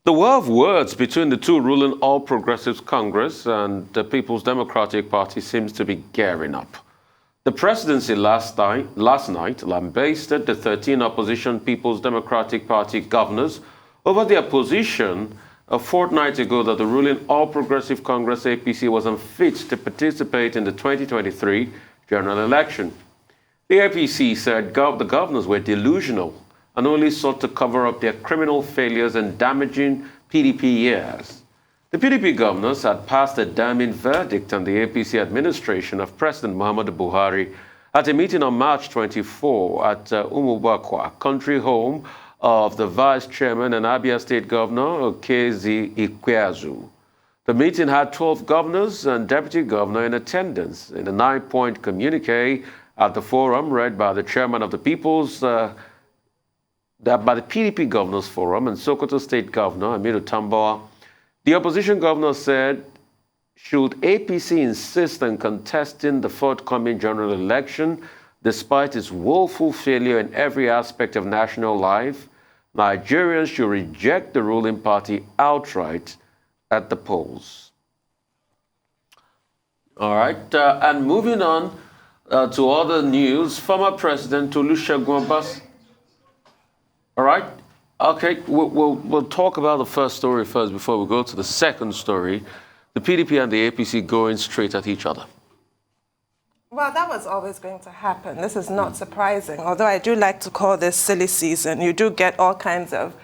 The war of words between the two ruling All Progressives Congress and the People's Democratic Party seems to be gearing up. The presidency last night lambasted the 13 opposition People's Democratic Party governors over their position a fortnight ago that the ruling All Progressive Congress APC was unfit to participate in the 2023 general election. The APC said the governors were delusional and only sought to cover up their criminal failures and damaging PDP years. The PDP governors had passed a damning verdict on the APC administration of President Muhammadu Buhari at a meeting on March 24 at Umubakwa, country home of the Vice Chairman and Abia State Governor, Okezi Ikweazu. The meeting had 12 governors and deputy governor in attendance. In a 9-point communique at the forum read by the chairman of the by the PDP Governors Forum and Sokoto State Governor, Aminu Tambawa, the opposition governor said, should APC insist on contesting the forthcoming general election, despite its woeful failure in every aspect of national life, Nigerians should reject the ruling party outright at the polls. All right, and moving on to other news, former President Olusegunbajo. All right. Okay, we'll talk about the first story first before we go to the second story. The PDP and the APC going straight at each other. Well, that was always going to happen. This is not surprising. Although I do like to call this silly season, you do get all kinds of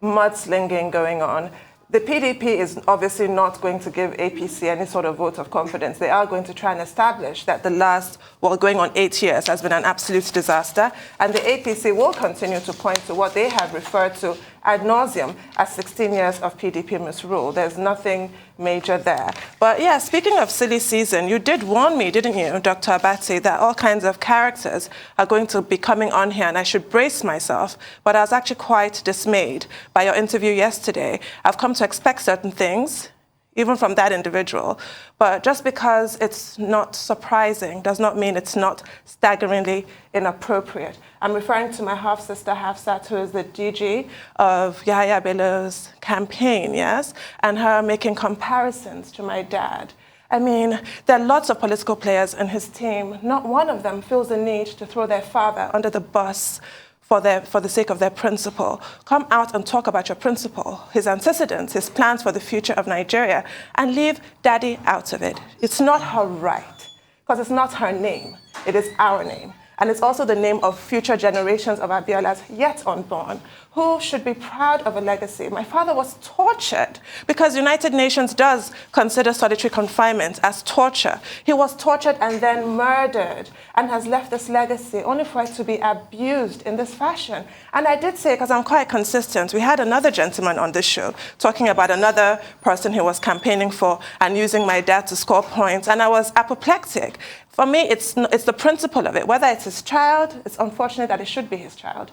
mudslinging going on. The PDP is obviously not going to give APC any sort of vote of confidence. They are going to try and establish that the last, going on 8 years has been an absolute disaster. And the APC will continue to point to what they have referred to ad nauseum as 16 years of PDP misrule. There's nothing major there. But yeah, speaking of silly season, you did warn me, didn't you, Dr. Abati, that all kinds of characters are going to be coming on here and I should brace myself. But I was actually quite dismayed by your interview yesterday. I've come to expect certain things, even from that individual. But just because it's not surprising does not mean it's not staggeringly inappropriate. I'm referring to my half-sister Hafsat, who is the DG of Yahya Bello's campaign, yes? And her making comparisons to my dad. I mean, there are lots of political players in his team. Not one of them feels the need to throw their father under the bus for the sake of their principle. Come out and talk about your principle, his antecedents, his plans for the future of Nigeria, and leave daddy out of it. It's not her right, because it's not her name. It is our name. And it's also the name of future generations of Abiola's yet unborn, who should be proud of a legacy. My father was tortured because United Nations does consider solitary confinement as torture. He was tortured and then murdered and has left this legacy only for it to be abused in this fashion. And I did say, because I'm quite consistent, we had another gentleman on this show talking about another person he was campaigning for and using my dad to score points, and I was apoplectic. For me, it's the principle of it. Whether it's his child, it's unfortunate that it should be his child.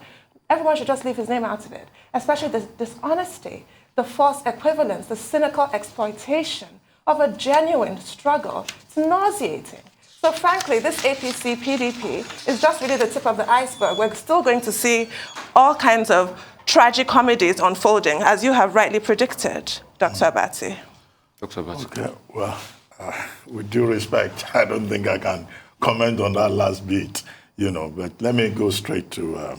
Everyone should just leave his name out of it, especially the dishonesty, the false equivalence, the cynical exploitation of a genuine struggle. It's nauseating. So frankly, this APC PDP is just really the tip of the iceberg. We're still going to see all kinds of tragic comedies unfolding, as you have rightly predicted, Dr. Abati. Dr. Abati. Okay, well, with due respect, I don't think I can comment on that last bit, but let me go straight to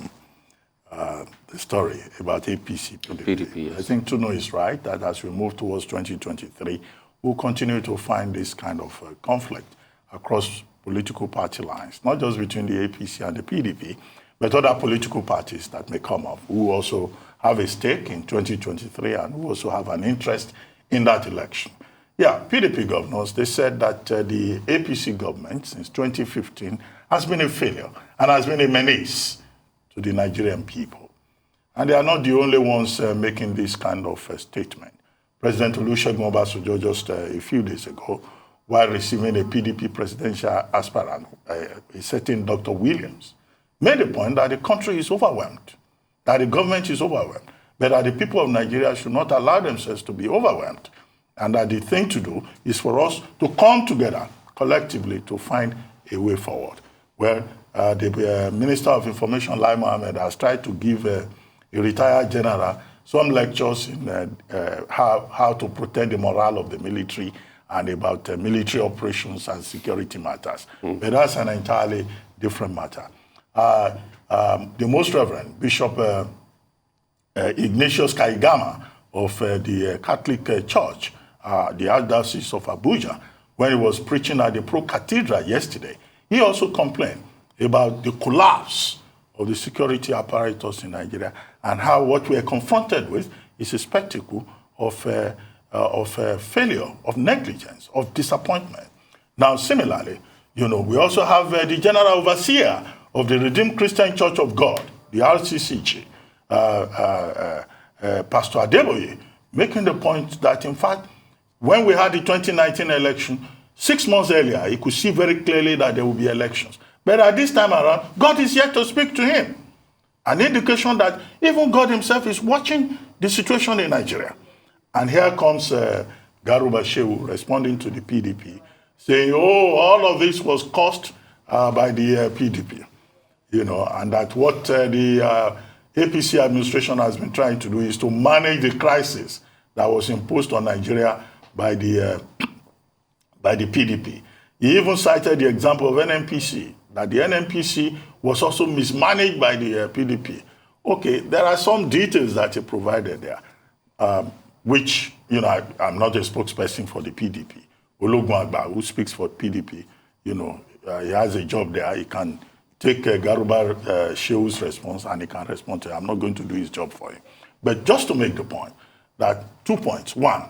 the story about APC. PDP, yes. I think Tuno is right that as we move towards 2023, we'll continue to find this kind of conflict across political party lines, not just between the APC and the PDP, but other political parties that may come up who also have a stake in 2023 and who also have an interest in that election. Yeah, PDP governors, they said that the APC government since 2015 has been a failure and has been a menace to the Nigerian people. And they are not the only ones making this kind of statement. President Olusegunbajo just a few days ago, while receiving a PDP presidential aspirant, a certain Dr. Williams, made the point that the country is overwhelmed, that the government is overwhelmed, but that the people of Nigeria should not allow themselves to be overwhelmed. And that the thing to do is for us to come together collectively to find a way forward. Well, the Minister of Information, Lai Mohammed, has tried to give a retired general some lectures in how to protect the morale of the military and about military operations and security matters. But that's an entirely different matter. The Most Reverend Bishop Ignatius Kaigama of the Catholic Church, the Archdiocese of Abuja, when he was preaching at the Pro Cathedral yesterday, he also complained about the collapse of the security apparatus in Nigeria and how what we are confronted with is a spectacle of failure, of negligence, of disappointment. Now, similarly, we also have the General Overseer of the Redeemed Christian Church of God, the RCCG, Pastor Adeboye, making the point that, in fact, when we had the 2019 election, 6 months earlier, he could see very clearly that there will be elections. But at this time around, God is yet to speak to him. An indication that even God himself is watching the situation in Nigeria. And here comes Garuba Shehu responding to the PDP, saying, all of this was caused by the PDP, and that what the APC administration has been trying to do is to manage the crisis that was imposed on Nigeria by the PDP. He even cited the example of NNPC, that the NNPC was also mismanaged by the PDP. Okay, there are some details that he provided there, which, I'm not a spokesperson for the PDP. Olusegunbajo, who speaks for PDP, he has a job there. He can take Garuba Shehu's response and he can respond to it. I'm not going to do his job for him. But just to make the point, that 2 points. One,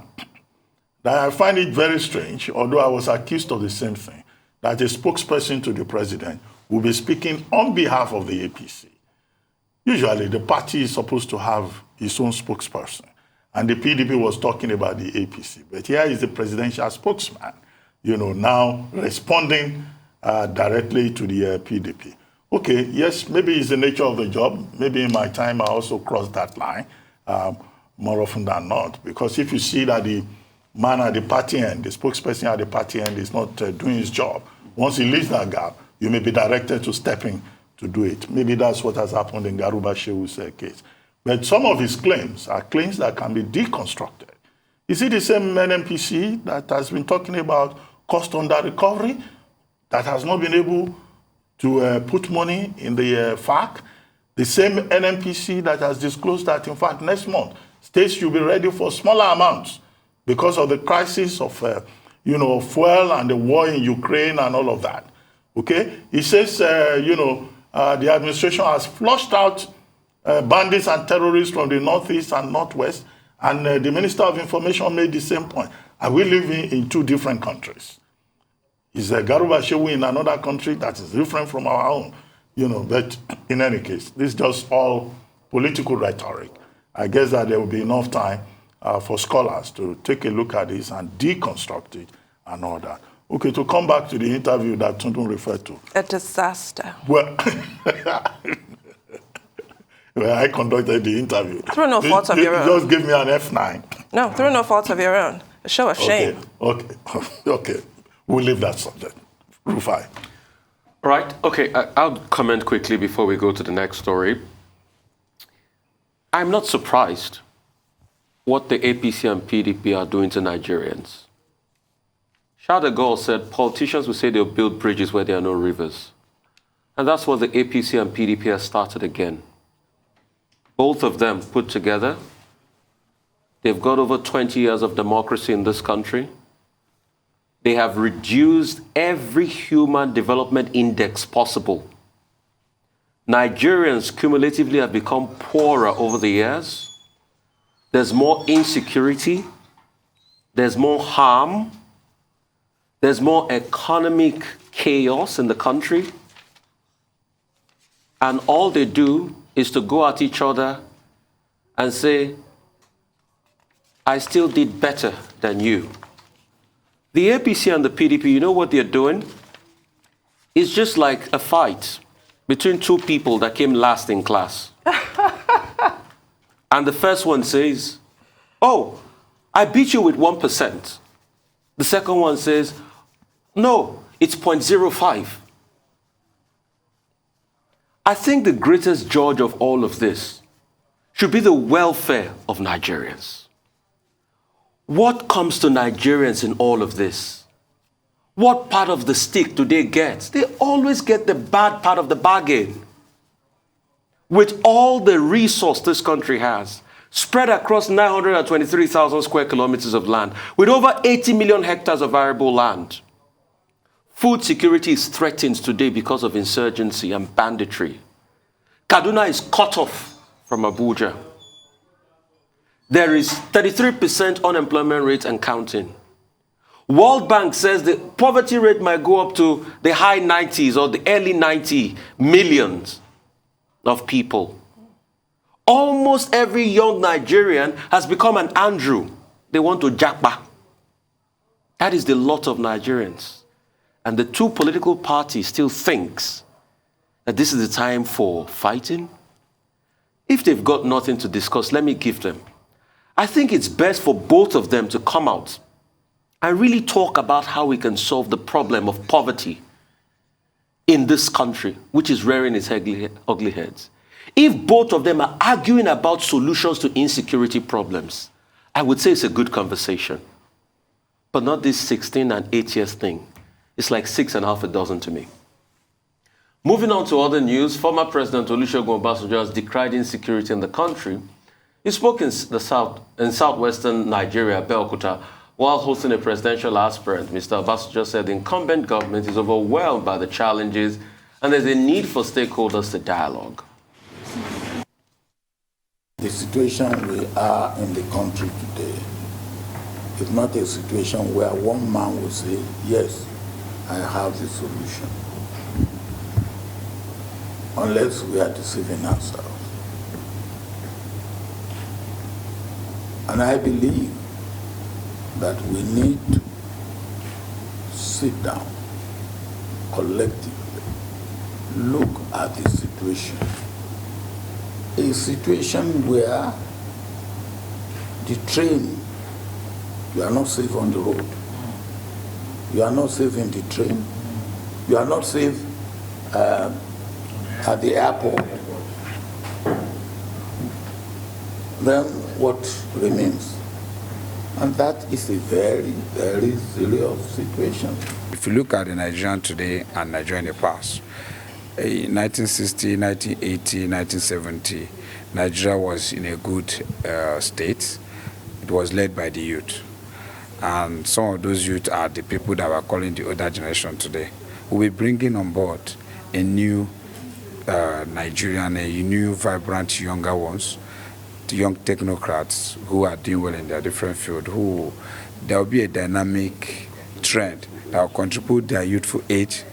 that I find it very strange, although I was accused of the same thing, that a spokesperson to the president will be speaking on behalf of the APC. Usually, the party is supposed to have its own spokesperson, and the PDP was talking about the APC. But here is the presidential spokesman, now responding directly to the PDP. Okay, yes, maybe it's the nature of the job. Maybe in my time, I also crossed that line more often than not, because if you see that the man at the party end, the spokesperson at the party end is not doing his job, once he leaves that gap, you may be directed to step in to do it. Maybe that's what has happened in Garuba Shehu's case. But some of his claims are claims that can be deconstructed. Is it the same NNPC that has been talking about cost under recovery, that has not been able to put money in the FAC? The same NNPC that has disclosed that, in fact, next month, states should be ready for smaller amounts because of the crisis of, fuel and the war in Ukraine and all of that. Okay? He says, the administration has flushed out bandits and terrorists from the northeast and northwest, and the Minister of Information made the same point. Are we living in two different countries? Is Garuba Shehu in another country that is different from our own? But in any case, this is just all political rhetoric. I guess that there will be enough time for scholars to take a look at this and deconstruct it and all that. Okay, to come back to the interview that Tundun referred to. A disaster. Well, I conducted the interview. Through no fault of your own. Just give me an F9. No, through no fault of your own. A show of shame. Okay. We'll leave that subject. Rufai. All right. Okay, I'll comment quickly before we go to the next story. I'm not surprised what the APC and PDP are doing to Nigerians. Charles de Gaulle said politicians will say they'll build bridges where there are no rivers. And that's what the APC and PDP has started again. Both of them put together, they've got over 20 years of democracy in this country. They have reduced every human development index possible. Nigerians cumulatively have become poorer over the years. There's more insecurity. There's more harm. There's more economic chaos in the country. And all they do is to go at each other and say, I still did better than you. The APC and the PDP, you know what they're doing? It's just like a fight between two people that came last in class. And the first one says, oh, I beat you with 1%. The second one says, no, it's 0.05. I think the greatest judge of all of this should be the welfare of Nigerians. What comes to Nigerians in all of this? What part of the stick do they get? They always get the bad part of the bargain. With all the resource this country has, spread across 923,000 square kilometers of land, with over 80 million hectares of arable land, food security is threatened today because of insurgency and banditry. Kaduna is cut off from Abuja. There is 33% unemployment rate and counting. World Bank says the poverty rate might go up to the high 90s or the early 90 millions of people. Almost every young Nigerian has become an Andrew. They want to jackpot. That is the lot of Nigerians. And the two political parties still thinks that this is the time for fighting. If they've got nothing to discuss, let me give them. I think it's best for both of them to come out and really talk about how we can solve the problem of poverty in this country, which is rearing its ugly heads. If both of them are arguing about solutions to insecurity problems, I would say it's a good conversation. But not this 16 and 8 years thing. It's like 6.5 dozen to me. Moving on to other news, former President Olusegunbajo has decried insecurity in the country. He spoke in southwestern Nigeria, Abeokuta, while hosting a presidential aspirant. Mr. Obasanjo said the incumbent government is overwhelmed by the challenges and there's a need for stakeholders to dialogue. The situation we are in the country today is not a situation where one man will say, yes, I have the solution, unless we are deceiving ourselves. And I believe that we need to sit down collectively, look at the situation. A situation where the train, you are not safe on the road. You are not safe in the train. You are not safe at the airport. Then what remains? And that is a very, very serious situation. If you look at the Nigerian today and Nigeria in the past, in 1960, 1980, 1970, Nigeria was in a good state. It was led by the youth. And some of those youth are the people that we're calling the older generation today. We'll be bringing on board a new Nigerian, a new, vibrant, younger ones, the young technocrats who are doing well in their different fields, who there will be a dynamic trend that will contribute their youthful age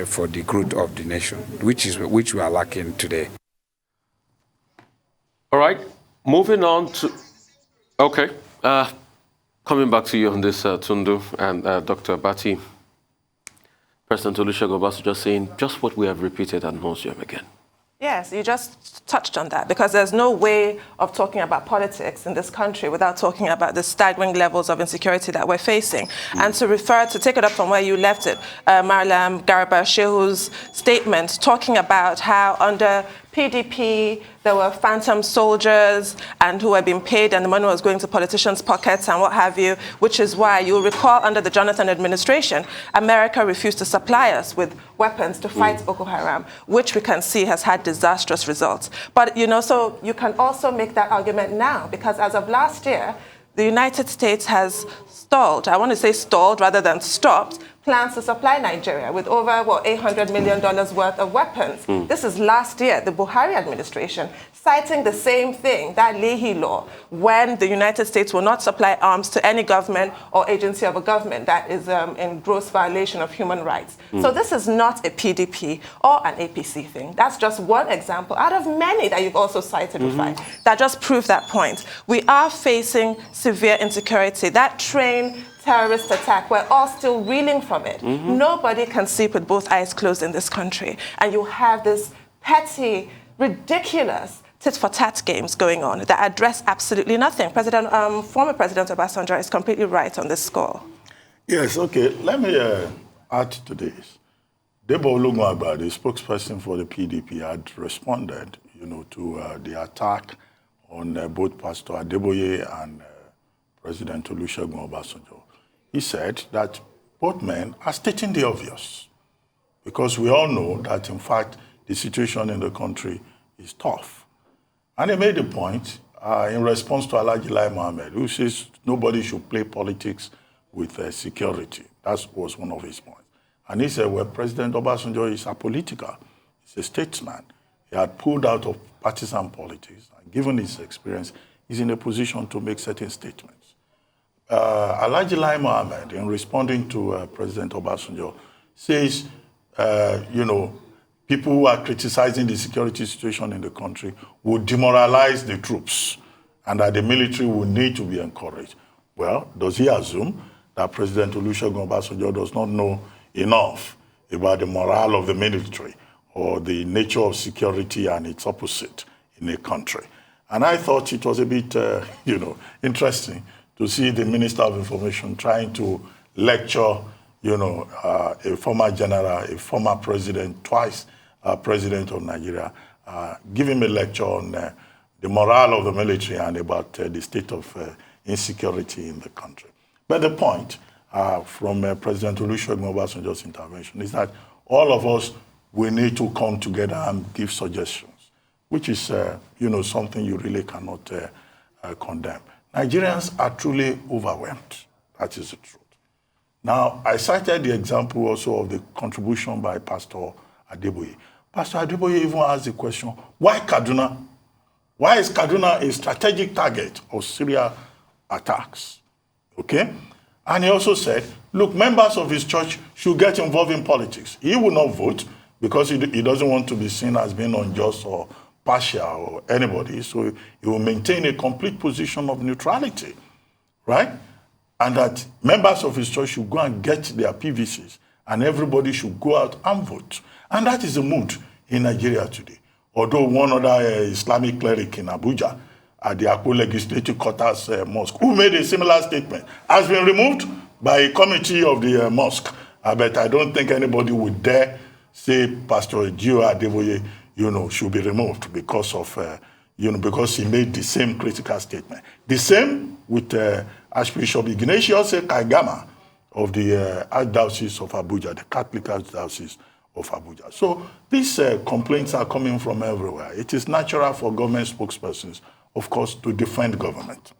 for the growth of the nation, which we are lacking today. All right, moving on to, okay, coming back to you on this, Tundu and Dr. Abati. President Olusegunbajo just saying just what we have repeated ad nauseum again. Yes, you just touched on that, because there's no way of talking about politics in this country without talking about the staggering levels of insecurity that we're facing. And to take it up from where you left it, Maryam Garba Shehu's statement talking about how under PDP, there were phantom soldiers and who had been paid and the money was going to politicians' pockets and what have you, which is why you'll recall under the Jonathan administration, America refused to supply us with weapons to fight Boko Haram, which we can see has had disastrous results. But, so you can also make that argument now, because as of last year, the United States has stalled, I want to say stalled rather than stopped, plans to supply Nigeria with over, $800 million worth of weapons. This is last year, the Buhari administration, citing the same thing, that Leahy law, when the United States will not supply arms to any government or agency of a government that is in gross violation of human rights. So this is not a PDP or an APC thing. That's just one example out of many that you've also cited, Rufai, that just prove that point. We are facing severe insecurity. That train terrorist attack, we're all still reeling from it. Nobody can sleep with both eyes closed in this country. And you have this petty, ridiculous tit-for-tat games going on that address absolutely nothing. Former President Obasanjo is completely right on this score. Yes, okay. Let me add to this. Debo Olusegunbajo, the spokesperson for the PDP, had responded, to the attack on both Pastor Adeboye and President Olusegunbajo. He said that both men are stating the obvious, because we all know that, in fact, the situation in the country is tough. And he made the point in response to Alhaji Lai Mohammed, who says nobody should play politics with security. That was one of his points. And he said, well, President Obasanjo is apolitical. He's a statesman. He had pulled out of partisan politics, and given his experience, he's in a position to make certain statements. Alhaji Lai Mohammed, in responding to President Obasanjo, says, people who are criticizing the security situation in the country will demoralize the troops and that the military will need to be encouraged. Well, does he assume that President Olusegunbajo does not know enough about the morale of the military or the nature of security and its opposite in a country? And I thought it was a bit, interesting to see the Minister of Information trying to lecture, a former general, a former president, twice president of Nigeria, give him a lecture on the morale of the military and about the state of insecurity in the country. But the point from President Olusegunbajo's intervention is that all of us, we need to come together and give suggestions, which is, something you really cannot condemn. Nigerians are truly overwhelmed. That is the truth. Now, I cited the example also of the contribution by Pastor Adeboye. Pastor Adeboye even asked the question, why Kaduna? Why is Kaduna a strategic target of Syria attacks? Okay? And he also said, look, members of his church should get involved in politics. He will not vote because he doesn't want to be seen as being unjust or partial or anybody. So he will maintain a complete position of neutrality, right? And that members of his church should go and get their PVCs and everybody should go out and vote. And that is the mood in Nigeria today. Although one other Islamic cleric in Abuja at the Akpo Legislative Quarters Mosque, who made a similar statement, has been removed by a committee of the mosque. But I don't think anybody would dare say Pastor Gio Adeboye, should be removed because of, because he made the same critical statement. The same with Archbishop Ignatius Kaigama of the Archdiocese of Abuja, the Catholic Archdiocese of Abuja. So these complaints are coming from everywhere. It is natural for government spokespersons, of course, to defend government.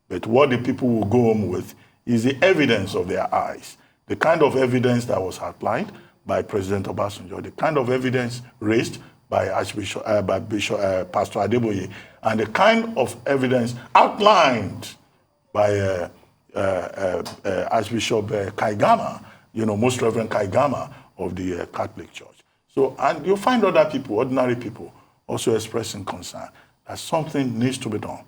But what the people will go home with is the evidence of their eyes, the kind of evidence that was outlined by President Obasanjo, the kind of evidence raised by Pastor Adeboye, and the kind of evidence outlined by Archbishop Kaigama, Most Reverend Kaigama of the Catholic Church. So, and you'll find other people, ordinary people, also expressing concern that something needs to be done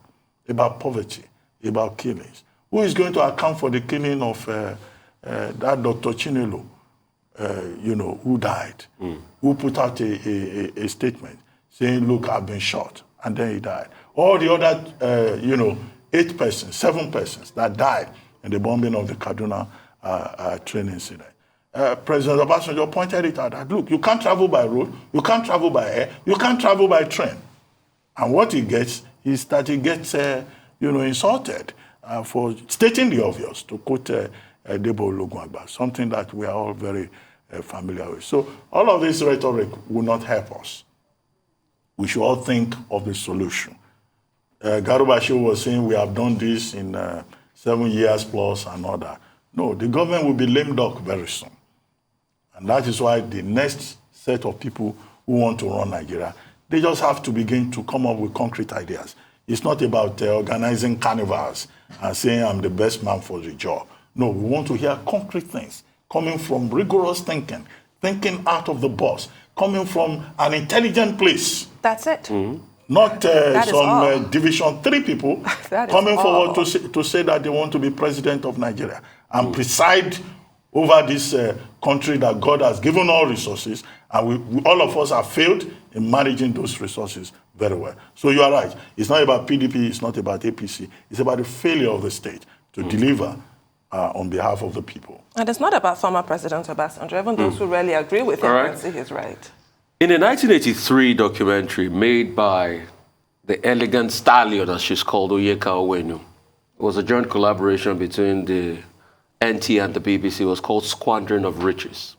about poverty, about killings. Who is going to account for the killing of that Dr. Chinelo, who died, who put out a statement saying, look, I've been shot, and then he died. All the other, 8 persons, 7 persons that died in the bombing of the Kaduna train incident. President Obasanjo pointed it out that, look, you can't travel by road, you can't travel by air, you can't travel by train. And what he gets is that he gets, insulted for stating the obvious, to quote Debo Olusegunbajo, something that we are all very familiar with. So all of this rhetoric will not help us. We should all think of the solution. Garubashu was saying we have done this in 7 years plus and all that. No, the government will be lame duck very soon. And that is why the next set of people who want to run Nigeria, they just have to begin to come up with concrete ideas. It's not about organizing carnivals and saying I'm the best man for the job. No, we want to hear concrete things coming from rigorous thinking out of the box, coming from an intelligent place. That's it. Mm-hmm. Not some Division 3 people coming forward to say that they want to be president of Nigeria and preside over this country that God has given all resources, and we all of us have failed in managing those resources very well. So you are right. It's not about PDP, it's not about APC. It's about the failure of the state to deliver on behalf of the people. And it's not about former President Obasanjo. Even those who really agree with him can see he's right. In a 1983 documentary made by the elegant stallion, as she's called, Oyeka Owenu, it was a joint collaboration between the NT and the BBC. It was called Squandering of Riches.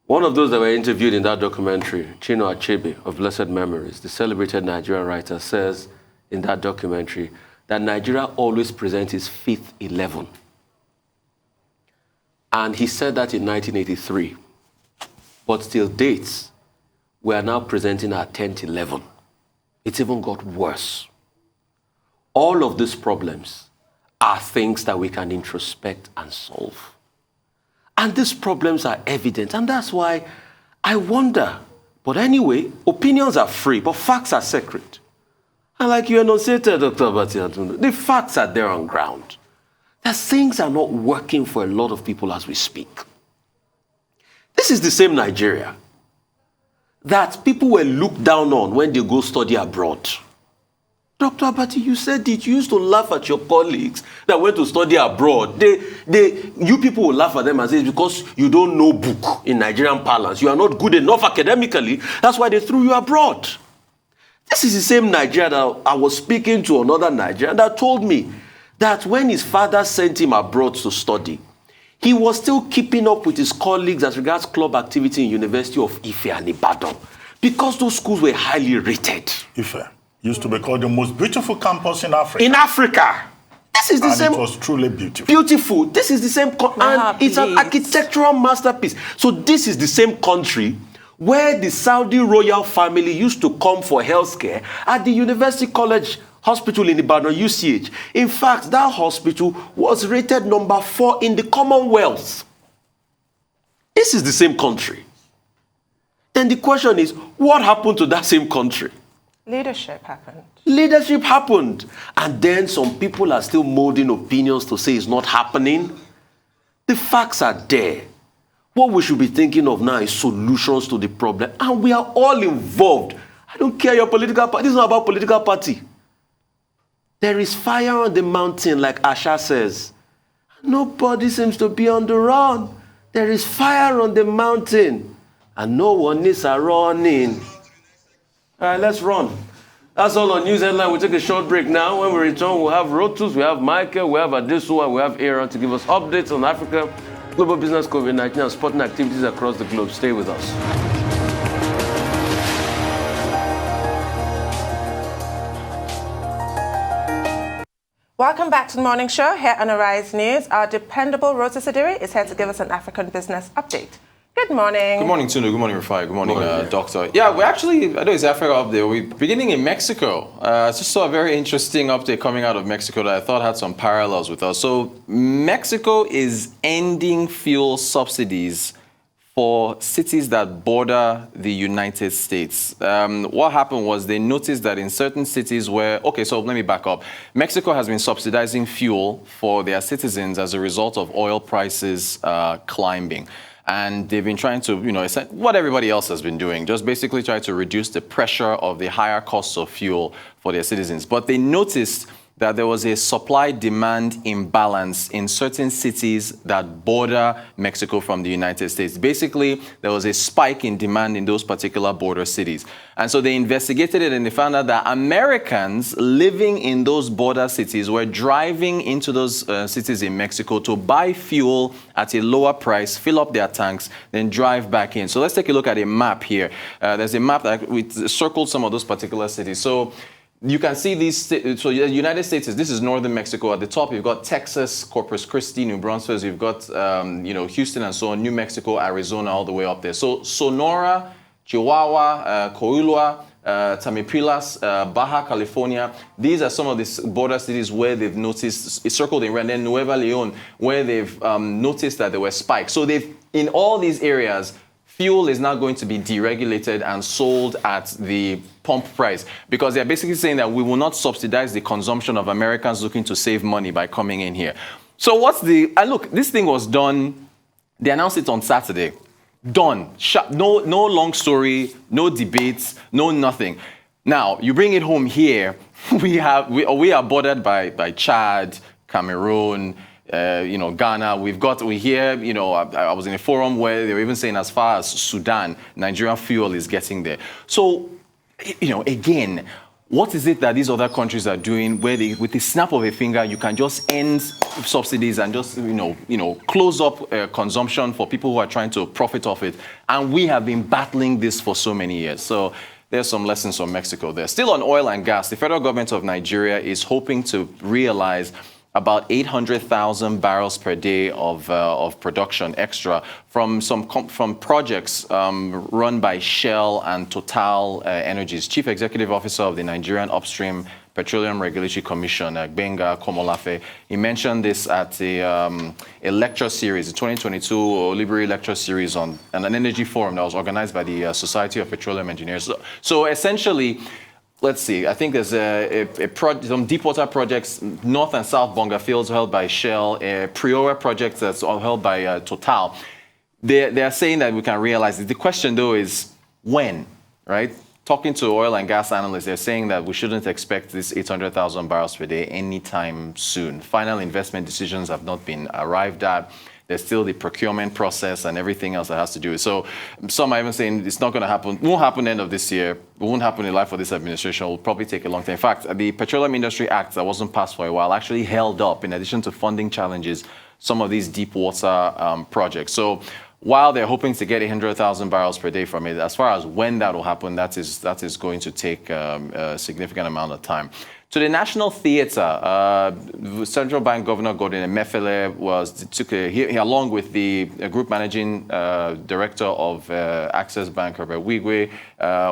One of those that were interviewed in that documentary, Chino Achebe of blessed memories, the celebrated Nigerian writer, says in that documentary that Nigeria always presents its fifth 11. And he said that in 1983. But till dates, we are now presenting our 10th 11. It's even got worse. All of these problems are things that we can introspect and solve. And these problems are evident, and that's why I wonder. But anyway, opinions are free, but facts are sacred. And like you enunciated, Dr. Abati, the facts are there on ground. That things are not working for a lot of people as we speak. This is the same Nigeria that people were looked down on when they go study abroad. Dr. Abati, you said it. You used to laugh at your colleagues that went to study abroad. You people will laugh at them and say it's because you don't know book in Nigerian parlance. You are not good enough academically. That's why they threw you abroad. This is the same Nigeria that I was speaking to another Nigerian that told me that when his father sent him abroad to study, he was still keeping up with his colleagues as regards club activity in University of Ife and Ibadan because those schools were highly rated. Ife used to be called the most beautiful campus in Africa. In Africa. This is the and same. It was truly beautiful. Beautiful. This is the same. And it's an architectural masterpiece. So this is the same country where the Saudi royal family used to come for healthcare at the University College Hospital in Ibadan, UCH. In fact, that hospital was rated number 4 in the Commonwealth. This is the same country. Then the question is, what happened to that same country? Leadership happened. Leadership happened. And then some people are still molding opinions to say it's not happening. The facts are there. What we should be thinking of now is solutions to the problem. And we are all involved. I don't care your political party. This is not about political party. There is fire on the mountain, like Asha says. Nobody seems to be on the run. There is fire on the mountain. And no one is running. All right, let's run. That's all on News Headline. We'll take a short break now. When we return, we'll have Rotus, we have Michael, we have Adesua, we have Aaron to give us updates on Africa, global business, COVID-19, and sporting activities across the globe. Stay with us. Welcome back to the morning show here on Arise News. Our dependable Rosa Sadiri is here to give us an African business update. Good morning. Good morning, Tunu. Good morning, Rufai. Good morning, Doctor. Yeah, we're actually, I know it's Africa update. We're beginning in Mexico. I just saw a very interesting update coming out of Mexico that I thought had some parallels with us. So Mexico is ending fuel subsidies for cities that border the United States. What happened was they noticed that in certain cities where, okay, so let me back up. Mexico has been subsidizing fuel for their citizens as a result of oil prices climbing. And they've been trying to, what everybody else has been doing, just basically try to reduce the pressure of the higher costs of fuel for their citizens. But they noticed that there was a supply-demand imbalance in certain cities that border Mexico from the United States. Basically, there was a spike in demand in those particular border cities. And so they investigated it and they found out that Americans living in those border cities were driving into those cities in Mexico to buy fuel at a lower price, fill up their tanks, then drive back in. So let's take a look at a map here. There's a map that we circled some of those particular cities. So you can see these, so the United States, this is northern Mexico. At the top, you've got Texas, Corpus Christi, New Brunswick. You've got, Houston and so on, New Mexico, Arizona, all the way up there. So Sonora, Chihuahua, Coahuila, Tamaulipas, Baja California. These are some of the border cities where they've noticed, it's circled in red, and then Nueva Leon, where they've noticed that there were spikes. So in all these areas, fuel is now going to be deregulated and sold at the pump price because they're basically saying that we will not subsidize the consumption of Americans looking to save money by coming in here. So look, this thing was done, they announced it on Saturday. Done. No long story, no debates, no nothing. Now, you bring it home here, we are bordered by Chad, Cameroon, Ghana. We hear, I was in a forum where they were even saying as far as Sudan, Nigerian fuel is getting there. So, again, what is it that these other countries are doing where with the snap of a finger, you can just end subsidies and just, close up consumption for people who are trying to profit off it? And we have been battling this for so many years. So there's some lessons from Mexico there. Still on oil and gas, the federal government of Nigeria is hoping to realize about 800,000 barrels per day of production extra from projects run by Shell and Total Energies. Chief Executive Officer of the Nigerian Upstream Petroleum Regulatory Commission, Gbenga Komolafe, he mentioned this at a lecture series, a 2022 Olibiri lecture series on an energy forum that was organized by the Society of Petroleum Engineers. So essentially, let's see, I think there's some deep water projects, North and South Bonga fields held by Shell, Priora projects that's all held by Total. They are saying that we can realize it. The question, though, is when, right? Talking to oil and gas analysts, they're saying that we shouldn't expect this 800,000 barrels per day anytime soon. Final investment decisions have not been arrived at. There's still the procurement process and everything else that has to do with it. So some are even saying it's not going to happen, won't happen end of this year, won't happen in life of this administration, will probably take a long time. In fact, the Petroleum Industry Act that wasn't passed for a while actually held up, in addition to funding challenges, some of these deep water projects. So while they're hoping to get 100,000 barrels per day from it, as far as when that will happen, that is going to take a significant amount of time. To the National Theatre, Central Bank Governor Gordon Emefiele along with the Group Managing Director of Access Bank, Herbert Wigwe,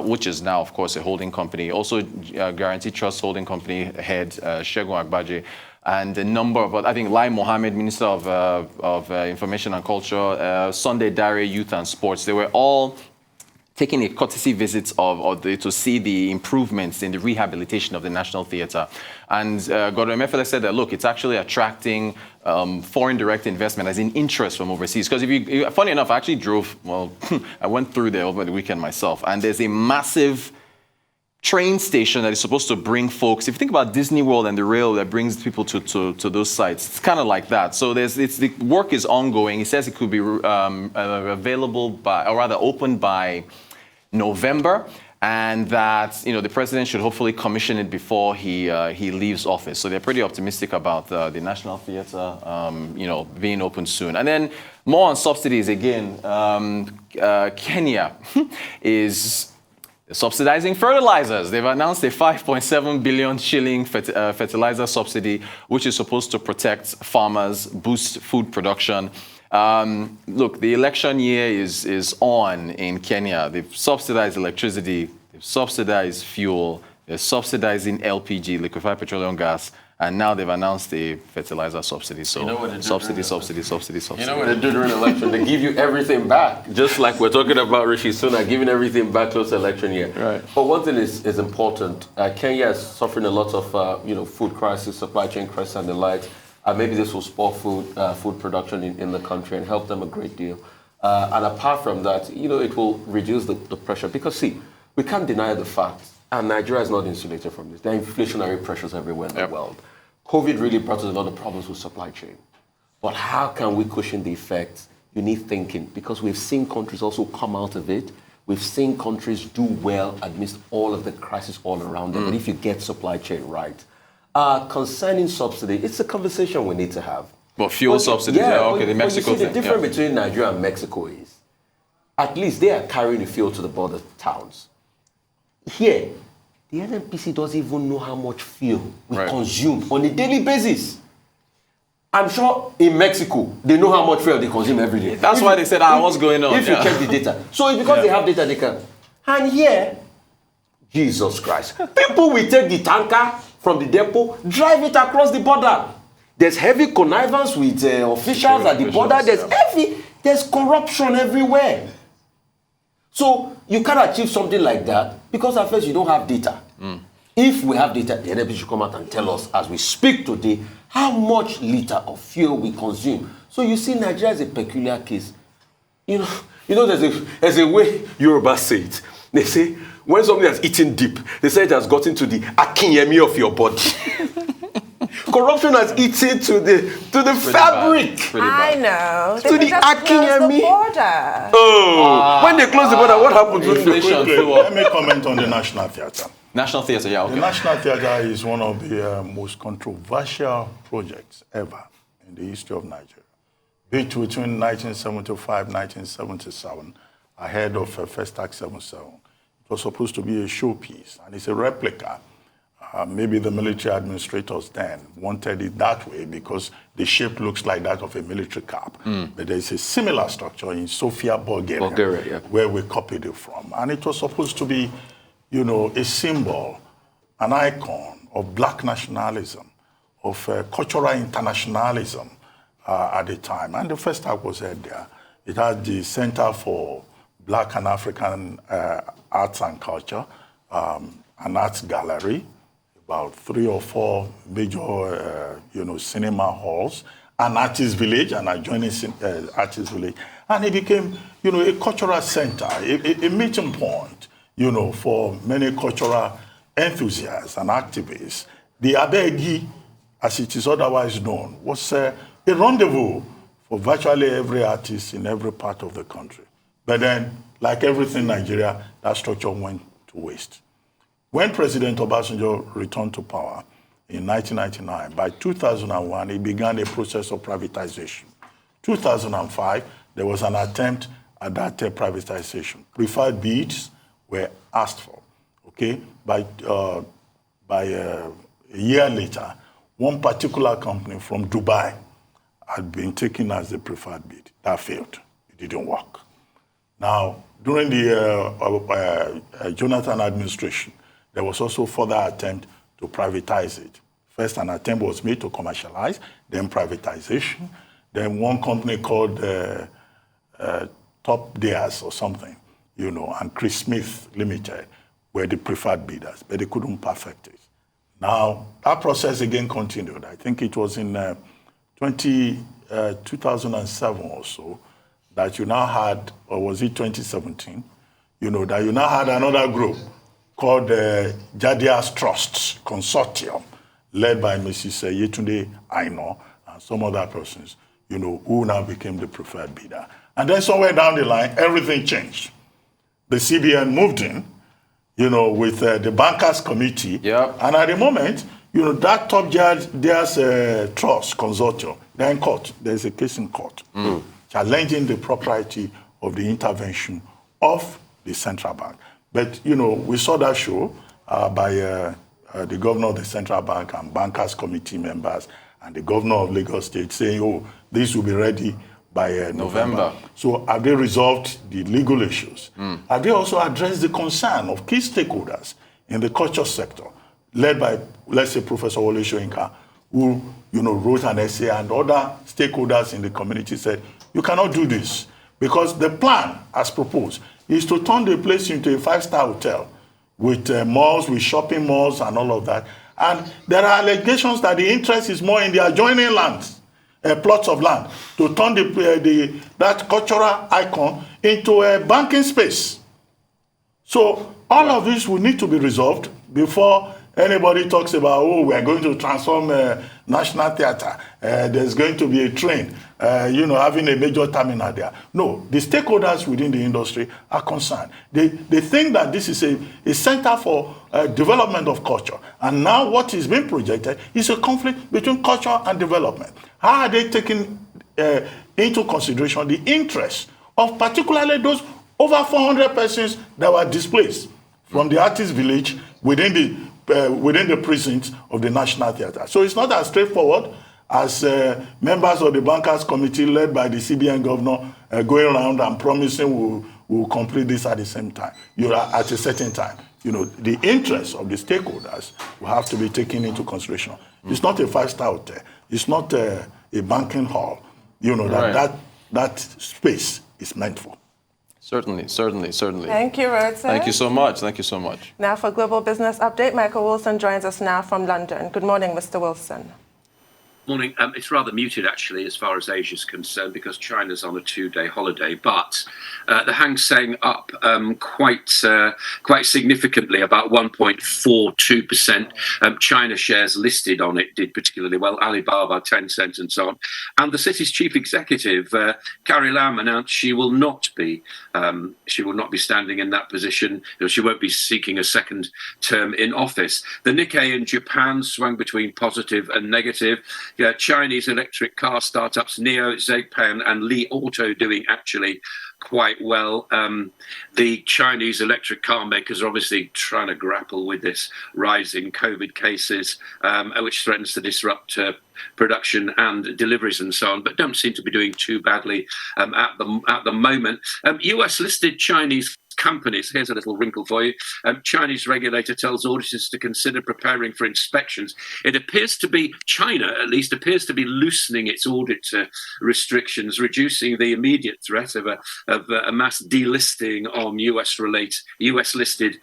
which is now, of course, a holding company, also Guarantee Trust Holding Company head, Segun Agbaje, and a number of, I think, Lai Mohammed, Minister of Information and Culture, Sunday Dare, Youth and Sports. They were all taking a courtesy visit to see the improvements in the rehabilitation of the National Theatre. And Gordon Emefiele said that, look, it's actually attracting foreign direct investment, as in interest from overseas. Because funny enough, I actually drove, I went through there over the weekend myself, and there's a massive train station that is supposed to bring folks. If you think about Disney World and the rail that brings people to those sites, it's kind of like that. So the work is ongoing. He says it could be available by, or rather opened by November, and that the president should hopefully commission it before he leaves office. So they're pretty optimistic about the National Theatre being open soon. And then more on subsidies again. Kenya is subsidizing fertilizers. They've announced a 5.7 billion shilling fertilizer subsidy, which is supposed to protect farmers, boost food production. Look, the election year is on in Kenya. They've subsidized electricity, they've subsidized fuel, they're subsidizing LPG, liquefied petroleum gas, and now they've announced a fertilizer subsidy. So subsidy. You know what they do during election? They give you everything back. Just like we're talking about Rishi Sunak giving everything back close to election year. Right. But one thing is important. Kenya is suffering a lot of food crisis, supply chain crisis, and the like. Maybe this will spur food production in the country and help them a great deal. And apart from that, it will reduce the pressure. Because, see, we can't deny the fact, and Nigeria is not insulated from this. There are inflationary pressures everywhere in the world. COVID really brought us a lot of problems with supply chain. But how can we cushion the effects? You need thinking, because we've seen countries also come out of it. We've seen countries do well amidst all of the crisis all around them. But if you get supply chain right, concerning subsidy, it's a conversation we need to have. But fuel subsidies, okay, the Mexico thing. The difference between Nigeria and Mexico is, at least they are carrying the fuel to the border towns. Here, the NNPC doesn't even know how much fuel we consume on a daily basis. I'm sure in Mexico, they know how much fuel they consume every day. That's why they said, what's going on? If you check the data. So it's because they have data they can. And here, Jesus Christ, people will take the tanker from the depot, drive it across the border. There's heavy connivance with officials at the border. There's corruption everywhere. So you can't achieve something like that because at first you don't have data. If we have data, the NNPC should come out and tell us, as we speak today, how much liter of fuel we consume. So you see, Nigeria is a peculiar case. There's a way Yoruba say it. They say, when somebody has eaten deep, they say it has gotten to the akinyemi of your body. corruption has eaten to the fabric. I know. To the the border. Oh, when they close the border, what happens to Inflation the flew up. Let me comment on the National Theatre. National Theatre, yeah, okay. The National Theatre is one of the most controversial projects ever in the history of Nigeria. Be it between 1975 and 1977, ahead of First Act 77. It was supposed to be a showpiece, and it's a replica. Maybe the military administrators then wanted it that way because the shape looks like that of a military cap. But there's a similar structure in Sofia, Bulgaria, where we copied it from. And it was supposed to be, you know, a symbol, an icon of black nationalism, of cultural internationalism at the time. And the First Act was held there. It had the Center for Black and African Arts and Culture, an arts gallery, about 3 or 4 major, cinema halls, an artist village, an adjoining artist village. And it became, a cultural center, a meeting point, for many cultural enthusiasts and activists. The Abegi, as it is otherwise known, was a rendezvous for virtually every artist in every part of the country. But then, like everything in Nigeria, that structure went to waste. When President Olusegunbajo returned to power in 1999, by 2001, he began a process of privatization. 2005, there was an attempt at that privatization. Preferred bids were asked for. Okay, by a year later, one particular company from Dubai had been taken as the preferred bid. That failed. It didn't work. Now, during the Jonathan administration, there was also further attempt to privatize it. First, an attempt was made to commercialize, then privatization. Then one company called Top Dares or something, and Chris Smith Limited were the preferred bidders, but they couldn't perfect it. Now, that process again continued. I think it was in 2007 or so that you now had, or was it 2017, that you now had another group called the Jadias Trusts Consortium, led by Mrs. Yetunde Aino and some other persons, who now became the preferred bidder. And then somewhere down the line, everything changed. The CBN moved in, with the Bankers Committee. Yep. And at the moment, that Top Jadias Trust Consortium, they're in court. There's a case in court challenging the propriety of the intervention of the central bank. But, we saw that show by the governor of the central bank and bankers committee members and the governor of Lagos State saying, this will be ready by November. So have they resolved the legal issues? Have they also addressed the concern of key stakeholders in the culture sector, led by, let's say, Professor Olusegunbajo, who, wrote an essay, and other stakeholders in the community said, you cannot do this because the plan, as proposed, is to turn the place into a 5-star hotel with malls, with shopping malls and all of that. And there are allegations that the interest is more in the adjoining lands, plots of land, to turn that cultural icon into a banking space. So all of this will need to be resolved before anybody talks about, we are going to transform National Theatre. There's going to be a train, having a major terminal there. No, the stakeholders within the industry are concerned. They think that this is a center for development of culture. And now what is being projected is a conflict between culture and development. How are they taking into consideration the interests of particularly those over 400 persons that were displaced from the artist village within the precincts of the National Theatre? So it's not as straightforward as members of the Bankers Committee led by the CBN governor going around and promising we'll complete this at the same time, at a certain time. The interests of the stakeholders will have to be taken into consideration. It's not a 5-star hotel. It's not a banking hall, that space is meant for. Certainly. Thank you, Rhodes. Thank you so much. Thank you so much. Now for Global Business Update, Michael Wilson joins us now from London. Good morning, Mr. Wilson. Morning. It's rather muted, actually, as far as Asia's concerned, because China's on a 2-day holiday. But the Hang Seng up quite significantly, about 1.42%. China shares listed on it did particularly well. Alibaba, Tencent, and so on. And the city's chief executive, Carrie Lam, announced she will not be standing in that position. She won't be seeking a second term in office. The Nikkei in Japan swung between positive and negative. Chinese electric car startups NIO, Zhangpan, and Li Auto doing actually quite well. The Chinese electric car makers are obviously trying to grapple with this rise in COVID cases, which threatens to disrupt production and deliveries and so on, but don't seem to be doing too badly at the moment. US listed Chinese companies, here's a little wrinkle for you. Chinese regulator tells auditors to consider preparing for inspections. It appears to be, China at least, appears to be loosening its audit restrictions, reducing the immediate threat of a mass delisting on US-listed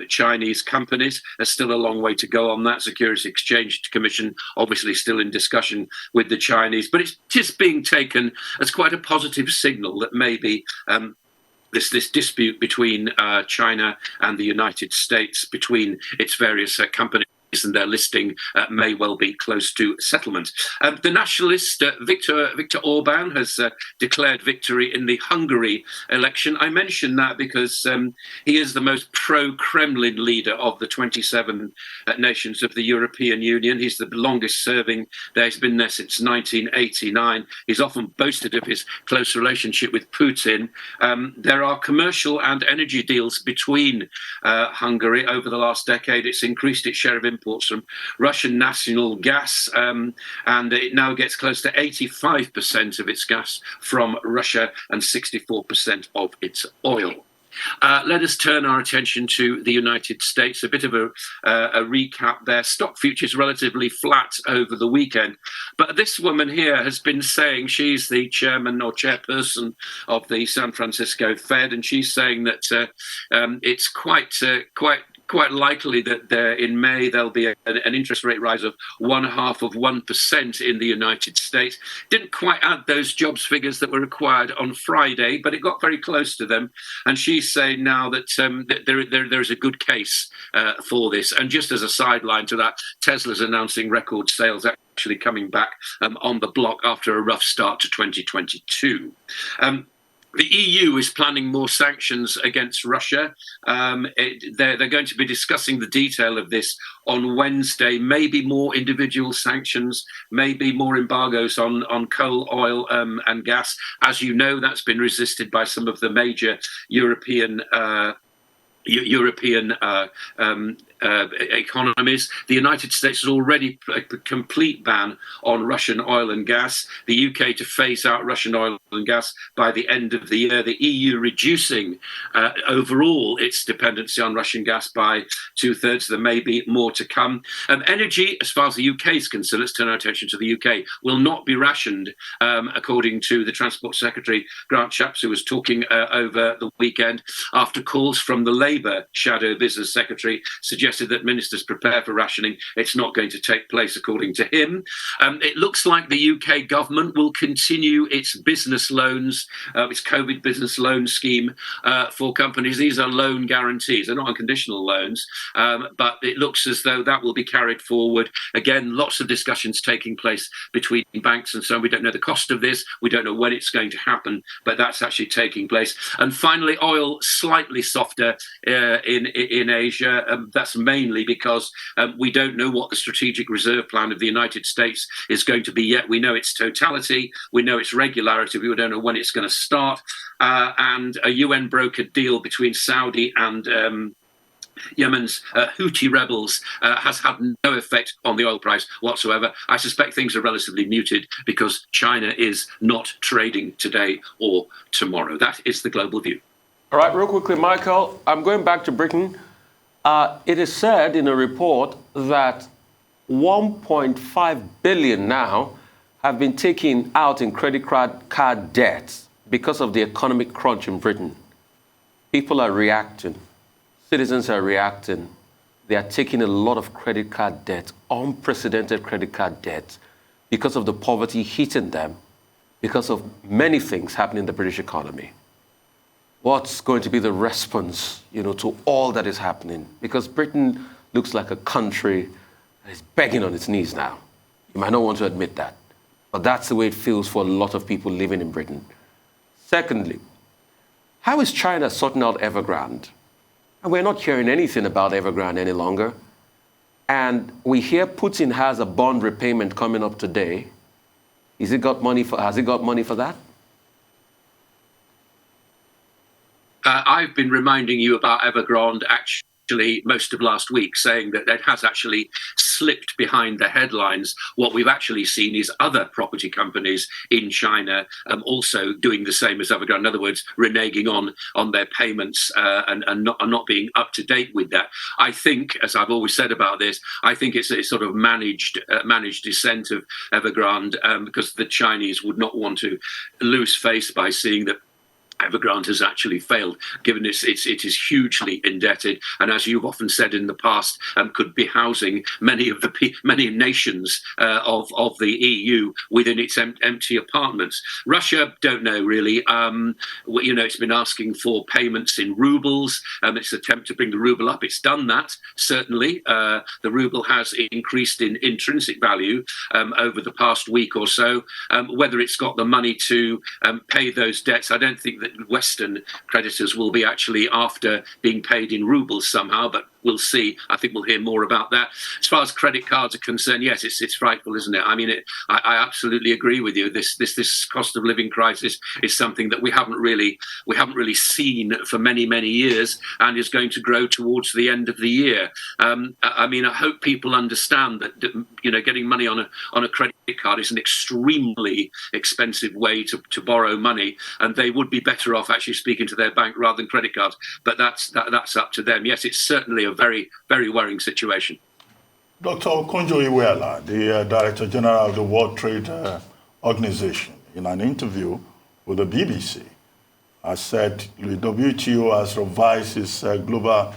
Chinese companies. There's still a long way to go on that. Securities Exchange Commission obviously still in discussion with the Chinese, but it's just being taken as quite a positive signal that maybe this dispute between China and the United States, between its various companies and their listing, may well be close to settlement. The nationalist Viktor Orban has declared victory in the Hungary election. I mention that because he is the most pro-Kremlin leader of the 27 nations of the European Union. He's the longest serving there. He's been there since 1989. He's often boasted of his close relationship with Putin. There are commercial and energy deals between Hungary over the last decade. It's increased its share of imports from Russian national gas, and it now gets close to 85% of its gas from Russia and 64% of its oil. Let us turn our attention to the United States. A bit of a recap there. Stock futures relatively flat over the weekend. But this woman here has been saying, she's the chairman or chairperson of the San Francisco Fed, and she's saying that it's quite likely that in May there'll be an interest rate rise of 0.5% in the United States. Didn't quite add those jobs figures that were required on Friday, but it got very close to them. And she's saying now that there is a good case for this. And just as a sideline to that, Tesla's announcing record sales, actually coming back on the block after a rough start to 2022. The EU is planning more sanctions against Russia. They're going to be discussing the detail of this on Wednesday. Maybe more individual sanctions, maybe more embargoes on coal, oil, and gas. As you know, that's been resisted by some of the major European economies. The United States has already put a complete ban on Russian oil and gas. The UK to phase out Russian oil and gas by the end of the year. The EU reducing overall its dependency on Russian gas by 2/3. There may be more to come. Energy, as far as the UK is concerned, let's turn our attention to the UK, will not be rationed, according to the Transport Secretary, Grant Shapps, who was talking over the weekend after calls from the Labour Shadow Business Secretary suggested that ministers prepare for rationing. It's not going to take place, according to him. It looks like the UK government will continue its business loans, its COVID business loan scheme for companies. These are loan guarantees. They're not unconditional loans, but it looks as though that will be carried forward. Again, lots of discussions taking place between banks and so on. We don't know the cost of this. We don't know when it's going to happen, but that's actually taking place. And finally, oil slightly softer in Asia. That's mainly because we don't know what the strategic reserve plan of the United States is going to be yet. We know its totality, we know its regularity, we don't know when it's going to start. And a UN brokered deal between Saudi and Yemen's Houthi rebels has had no effect on the oil price whatsoever. I suspect things are relatively muted because China is not trading today or tomorrow. That is the global view. All right, real quickly, Michael, I'm going back to Britain. It is said in a report that 1.5 billion now have been taken out in credit card debts because of the economic crunch in Britain. People are reacting. Citizens are reacting. They are taking a lot of credit card debt, unprecedented credit card debt. because of the poverty hitting them, because of many things happening in the British economy. What's going to be the response, to all that is happening? Because Britain looks like a country that is begging on its knees now. You might not want to admit that, but that's the way it feels for a lot of people living in Britain. Secondly, how is China sorting out Evergrande? And we're not hearing anything about Evergrande any longer. And we hear Putin has a bond repayment coming up today. Has he got money for that? I've been reminding you about Evergrande actually most of last week, saying that it has actually slipped behind the headlines. What we've actually seen is other property companies in China also doing the same as Evergrande. In other words, reneging on their payments and not being up to date with that. I think, as I've always said about this, I think it's a sort of managed descent of Evergrande because the Chinese would not want to lose face by seeing that Evergrande has actually failed, given it is hugely indebted, and as you've often said in the past, could be housing many nations of the EU within its empty apartments. Russia, don't know really. It's been asking for payments in rubles. Its attempt to bring the ruble up. It's done that certainly. The ruble has increased in intrinsic value over the past week or so. Whether it's got the money to pay those debts, I don't think that Western creditors will be actually after being paid in rubles somehow, but we'll see. I think we'll hear more about that. As far as credit cards are concerned, yes, it's frightful, isn't it? I mean, I absolutely agree with you. This cost of living crisis is something that we haven't really seen for many years, and is going to grow towards the end of the year. I mean, I hope people understand that getting money on a credit card is an extremely expensive way to borrow money, and they would be better off actually speaking to their bank rather than credit cards. But that's up to them. Yes, it's certainly a very worrying situation. Dr. Okonjo-Iweala, the Director General of the World Trade Organization, in an interview with the BBC, has said the WTO has revised its global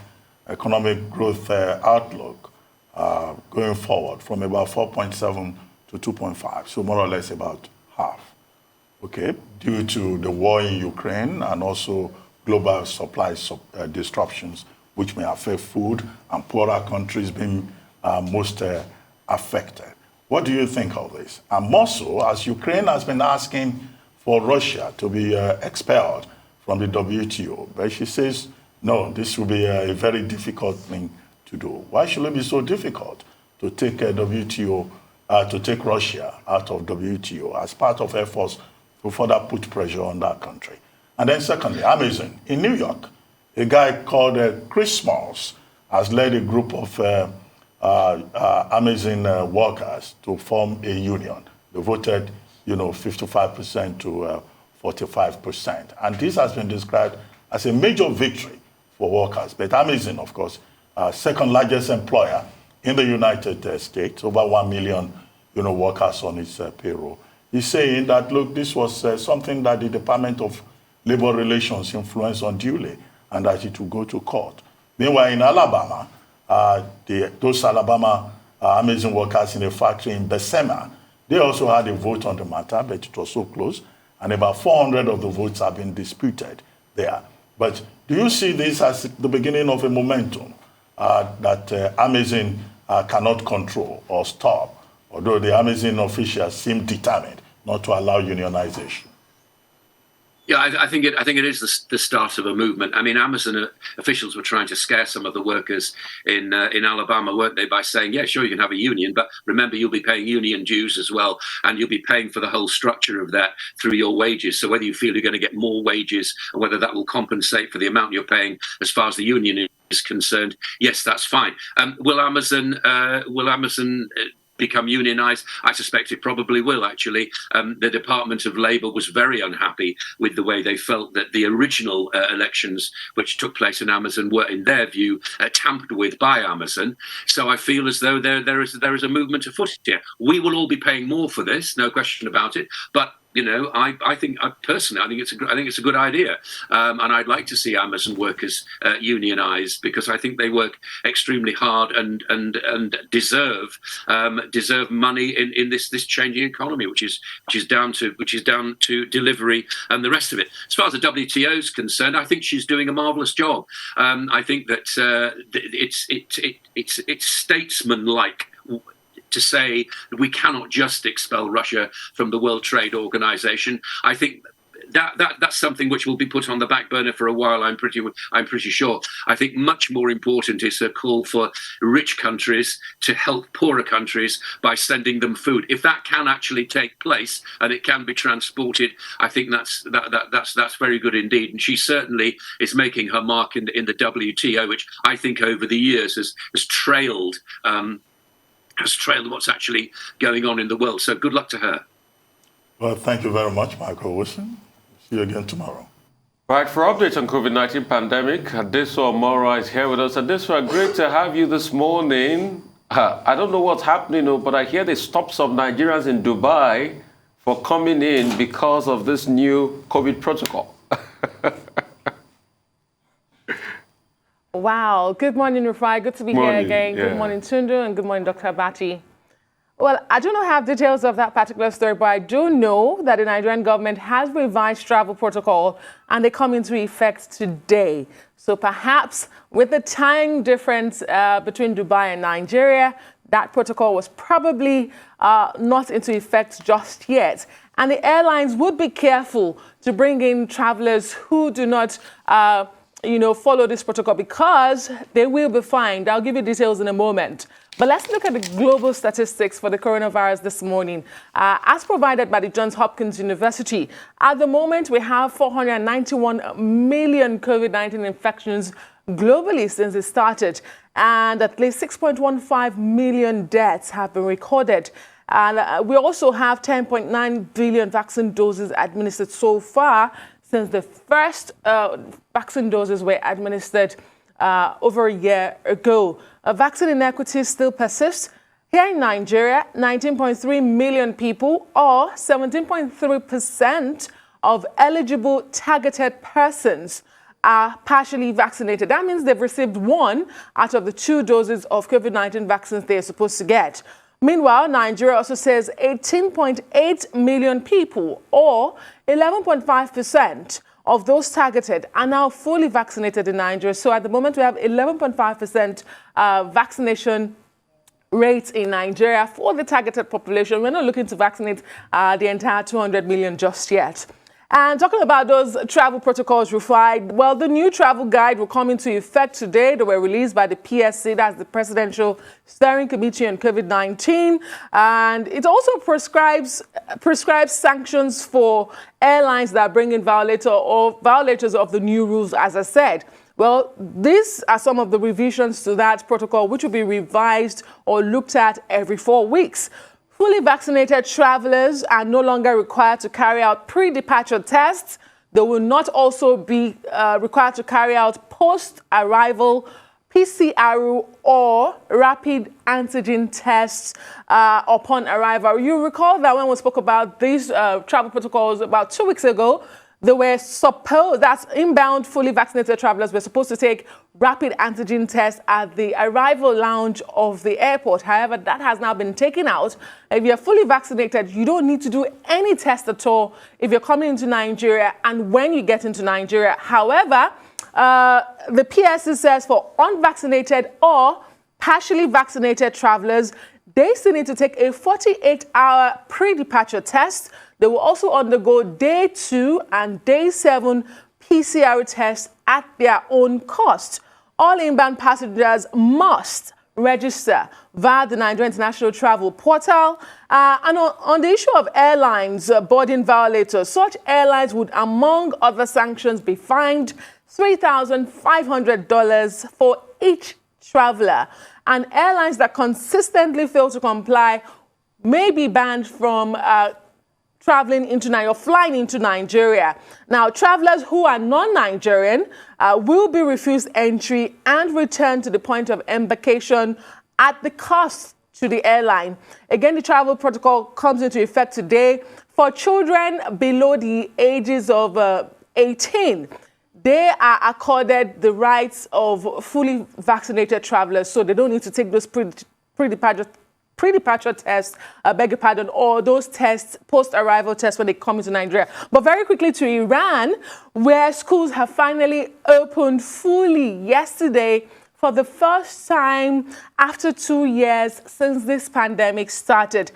economic growth outlook going forward from about 4.7 to 2.5, so more or less about half. Okay, due to the war in Ukraine and also global supply disruptions, which may affect food, and poorer countries being most affected. What do you think of this? And more so, as Ukraine has been asking for Russia to be expelled from the WTO, but she says, no, this will be a very difficult thing to do. Why should it be so difficult to take WTO, to take Russia out of WTO as part of efforts to further put pressure on that country? And then secondly, Amazon in New York, a guy called Chris Smalls has led a group of Amazon workers to form a union. They voted, 55% to 45%. And this has been described as a major victory for workers. But Amazon, of course, second largest employer in the United States, over 1 million, workers on its payroll. He's saying that, look, this was something that the Department of Labor Relations influenced unduly, and that it will go to court. Meanwhile, in Alabama, those Alabama Amazon workers in a factory in Bessemer, they also had a vote on the matter, but it was so close, and about 400 of the votes have been disputed there. But do you see this as the beginning of a momentum that Amazon cannot control or stop, although the Amazon officials seem determined not to allow unionization? Yeah, I think it is the start of a movement. I mean, Amazon officials were trying to scare some of the workers in Alabama, weren't they, by saying, yeah, sure, you can have a union, but remember, you'll be paying union dues as well, and you'll be paying for the whole structure of that through your wages. So whether you feel you're going to get more wages, or whether that will compensate for the amount you're paying as far as the union is concerned, yes, that's fine. Will Amazon become unionized? I suspect it probably will, actually. The Department of Labor was very unhappy with the way they felt that the original elections which took place in Amazon were, in their view, tampered with by Amazon. So I feel as though there is a movement afoot here. We will all be paying more for this, no question about it, but I think personally, I think it's a good idea, and I'd like to see Amazon workers unionised, because I think they work extremely hard and deserve money in this changing economy, which is down to delivery and the rest of it. As far as the WTO is concerned, I think she's doing a marvellous job. I think that it's statesmanlike to say that we cannot just expel Russia from the World Trade Organization. I think that's something which will be put on the back burner for a while. I'm pretty sure. I think much more important is a call for rich countries to help poorer countries by sending them food. If that can actually take place and it can be transported, I think that's very good indeed. And she certainly is making her mark in the WTO, which I think over the years has trailed what's actually going on in the world. So good luck to her. Well, thank you very much, Michael Wilson. See you again tomorrow. Right, for updates on COVID-19 pandemic, Adeso Omora is here with us. Adeso, great to have you this morning. I don't know what's happening, but I hear they stopped some Nigerians in Dubai for coming in because of this new COVID protocol. Wow. Good morning, Rufai. Good to be here again. Yeah. Good morning, Tundu, and good morning, Dr. Abati. Well, I do not have details of that particular story, but I do know that the Nigerian government has revised travel protocol and they come into effect today. So perhaps with the time difference between Dubai and Nigeria, that protocol was probably not into effect just yet. And the airlines would be careful to bring in travelers who do not follow this protocol, because they will be fined. I'll give you details in a moment. But let's look at the global statistics for the coronavirus this morning. As provided by the Johns Hopkins University, at the moment we have 491 million COVID-19 infections globally since it started, and at least 6.15 million deaths have been recorded. And we also have 10.9 billion vaccine doses administered so far, since the first vaccine doses were administered over a year ago. Vaccine inequities still persist. Here in Nigeria, 19.3 million people, or 17.3% of eligible targeted persons, are partially vaccinated. That means they've received 1 out of the 2 doses of COVID-19 vaccines they're supposed to get. Meanwhile, Nigeria also says 18.8 million people, or 11.5% of those targeted, are now fully vaccinated in Nigeria. So at the moment, we have 11.5% vaccination rate in Nigeria for the targeted population. We're not looking to vaccinate the entire 200 million just yet. And talking about those travel protocols, Rufai, well, the new travel guide will come into effect today. They were released by the PSC, that's the Presidential Steering Committee on COVID-19. And it also prescribes sanctions for airlines that bring in violators of the new rules, as I said. Well, these are some of the revisions to that protocol, which will be revised or looked at every 4 weeks. Fully vaccinated travelers are no longer required to carry out pre-departure tests. They will not also be required to carry out post-arrival PCR or rapid antigen tests upon arrival. You recall that when we spoke about these travel protocols about 2 weeks ago, they were supposed, that's inbound fully vaccinated travelers were supposed to take rapid antigen tests at the arrival lounge of the airport. However, that has now been taken out. If you're fully vaccinated, you don't need to do any test at all if you're coming into Nigeria and when you get into Nigeria. However, the PSC says for unvaccinated or partially vaccinated travelers, they still need to take a 48-hour pre-departure test. They will also undergo day 2 and day 7 PCR tests at their own cost. All inbound passengers must register via the Nigerian International Travel Portal. And on the issue of airlines boarding violators, such airlines would, among other sanctions, be fined $3,500 for each traveler. And airlines that consistently fail to comply may be banned from traveling into Nigeria or flying into Nigeria. Now, travelers who are non-Nigerian will be refused entry and returned to the point of embarkation at the cost to the airline. Again, the travel protocol comes into effect today. For children below the ages of 18, they are accorded the rights of fully vaccinated travelers, so they don't need to take those pre-departure tests, beg your pardon, or those tests, post-arrival tests when they come into Nigeria. But very quickly to Iran, where schools have finally opened fully yesterday for the first time after 2 years since this pandemic started.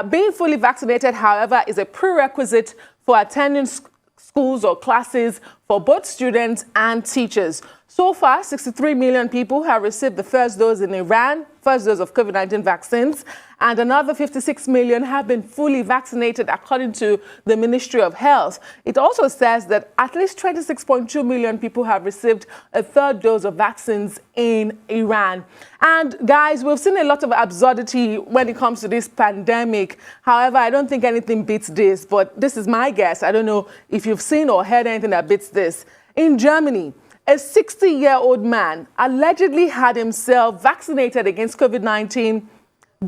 Being fully vaccinated, however, is a prerequisite for attending schools or classes for both students and teachers. So far, 63 million people have received the first dose in Iran, first dose of COVID-19 vaccines, and another 56 million have been fully vaccinated, according to the Ministry of Health. It also says that at least 26.2 million people have received a third dose of vaccines in Iran. And guys, we've seen a lot of absurdity when it comes to this pandemic. However, I don't think anything beats this, but this is my guess. I don't know if you've seen or heard anything that beats this. In Germany, a 60-year-old man allegedly had himself vaccinated against COVID-19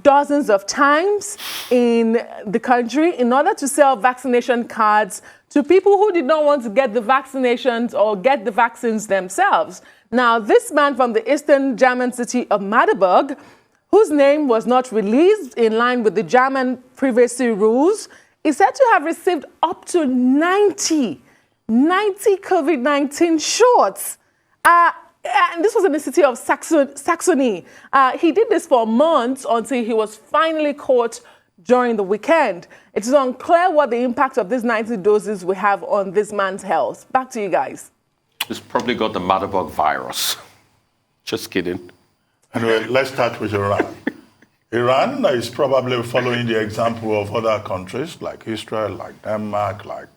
dozens of times in the country in order to sell vaccination cards to people who did not want to get the vaccinations or get the vaccines themselves. Now, this man from the eastern German city of Magdeburg, whose name was not released in line with the German privacy rules, is said to have received up to 90 COVID-19 shots. And this was in the city of Saxony. He did this for months until he was finally caught during the weekend. It is unclear what the impact of these 90 doses will have on this man's health. Back to you guys. He's probably got the Marburg virus. Just kidding. Anyway, let's start with Iran. Iran is probably following the example of other countries like Israel, like Denmark, like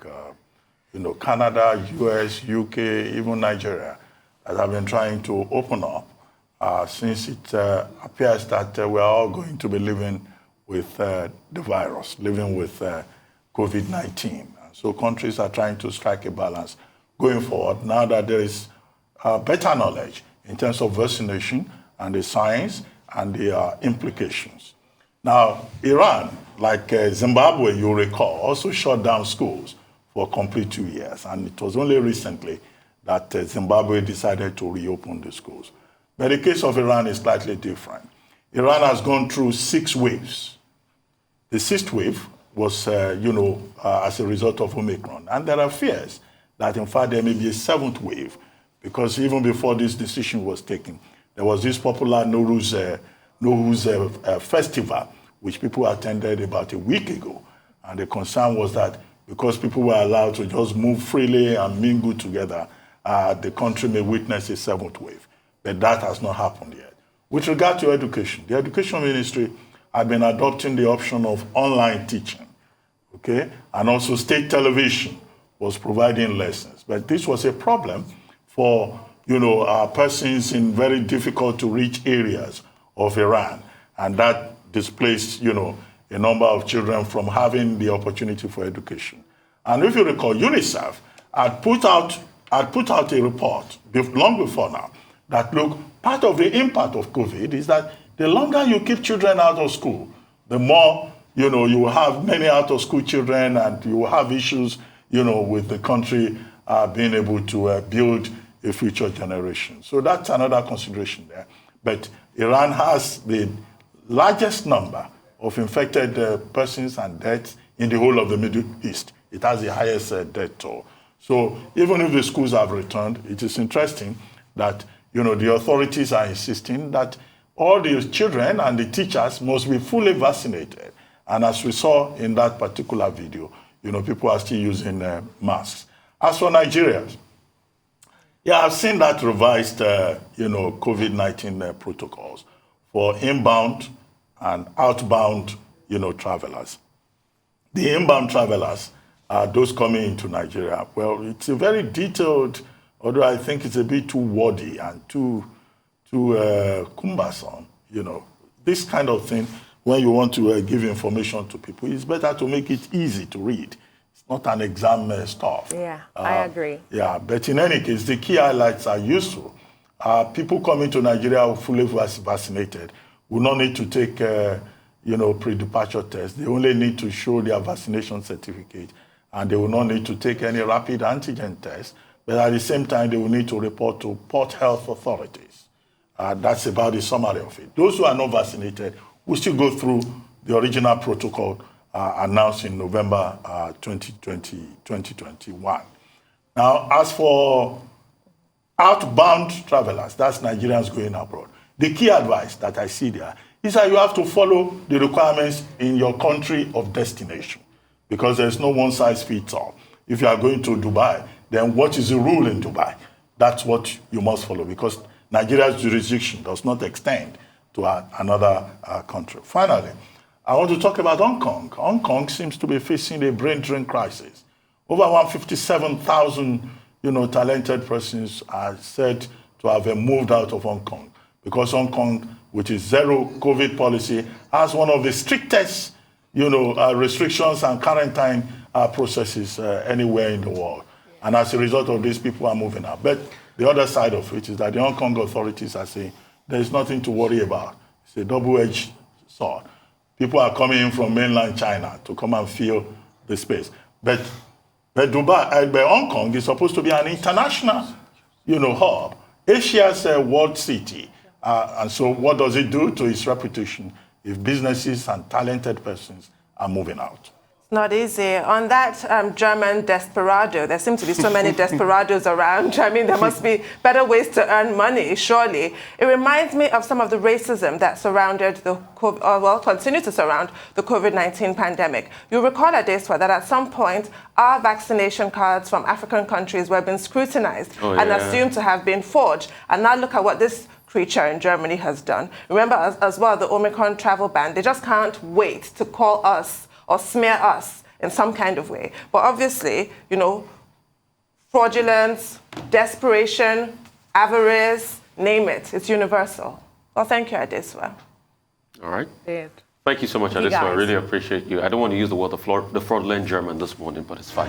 Canada, US, UK, even Nigeria, that have been trying to open up since it appears that we're all going to be living with the virus, living with COVID-19. So countries are trying to strike a balance going forward now that there is better knowledge in terms of vaccination and the science and the implications. Now, Iran, like Zimbabwe, you recall, also shut down schools for a complete 2 years. And it was only recently that Zimbabwe decided to reopen the schools. But the case of Iran is slightly different. Iran has gone through 6 waves. The 6th wave was, as a result of Omicron. And there are fears that, in fact, there may be a 7th wave, because even before this decision was taken, there was this popular Nowruz festival, which people attended about a week ago. And the concern was that because people were allowed to just move freely and mingle together, the country may witness a 7th wave. But that has not happened yet. With regard to education, the Education Ministry had been adopting the option of online teaching, okay? And also state television was providing lessons. But this was a problem for, persons in very difficult to reach areas of Iran. And that displaced, a number of children from having the opportunity for education. And if you recall, UNICEF had put out a report long before now that, look, part of the impact of COVID is that the longer you keep children out of school, the more, you will have many out-of-school children, and you will have issues, with the country being able to build a future generation. So that's another consideration there. But Iran has the largest number of infected persons and deaths in the whole of the Middle East. It has the highest death toll. So even if the schools have returned, it is interesting that the authorities are insisting that all the children and the teachers must be fully vaccinated. And as we saw in that particular video, people are still using masks. As for Nigeria, I've seen that revised, COVID-19 protocols for inbound and outbound, travelers. The inbound travelers are those coming into Nigeria. Well, it's a very detailed, although I think it's a bit too wordy and too cumbersome. This kind of thing, when you want to give information to people, it's better to make it easy to read. It's not an exam stuff. Yeah, I agree. Yeah, but in any case, the key highlights are useful. People coming to Nigeria fully vaccinated will not need to take, pre-departure tests. They only need to show their vaccination certificate, and they will not need to take any rapid antigen test. But at the same time, they will need to report to port health authorities. That's about the summary of it. Those who are not vaccinated will still go through the original protocol announced in November 2021. Now, as for outbound travelers, that's Nigerians going abroad, the key advice that I see there is that you have to follow the requirements in your country of destination, because there's no one size fits all. If you are going to Dubai, then what is the rule in Dubai? That's what you must follow, because Nigeria's jurisdiction does not extend to another country. Finally, I want to talk about Hong Kong. Hong Kong seems to be facing a brain drain crisis. Over 157,000 talented persons are said to have moved out of Hong Kong, because Hong Kong, with its zero COVID policy, has one of the strictest restrictions and quarantine processes anywhere in the world. And as a result of this, people are moving out. But the other side of it is that the Hong Kong authorities are saying there is nothing to worry about. It's a double-edged sword. People are coming in from mainland China to come and fill the space. But Hong Kong is supposed to be an international, hub, Asia's world city. And so what does it do to its reputation if businesses and talented persons are moving out? It's not easy. On that German desperado, there seem to be so many desperados around. I mean, there must be better ways to earn money, surely. It reminds me of some of the racism that surrounded continue to surround the COVID-19 pandemic. You recall, Adeswa, that at some point, our vaccination cards from African countries were being scrutinized and assumed to have been forged. And now look at what this creature in Germany has done. Remember as well, the Omicron travel ban. They just can't wait to call us or smear us in some kind of way. But obviously, fraudulence, desperation, avarice, name it, it's universal. Well, thank you, Adeswa. All right. Thank you so much, Adeswa. I really appreciate you. I don't want to use the word the fraudulent German this morning, but it's fine.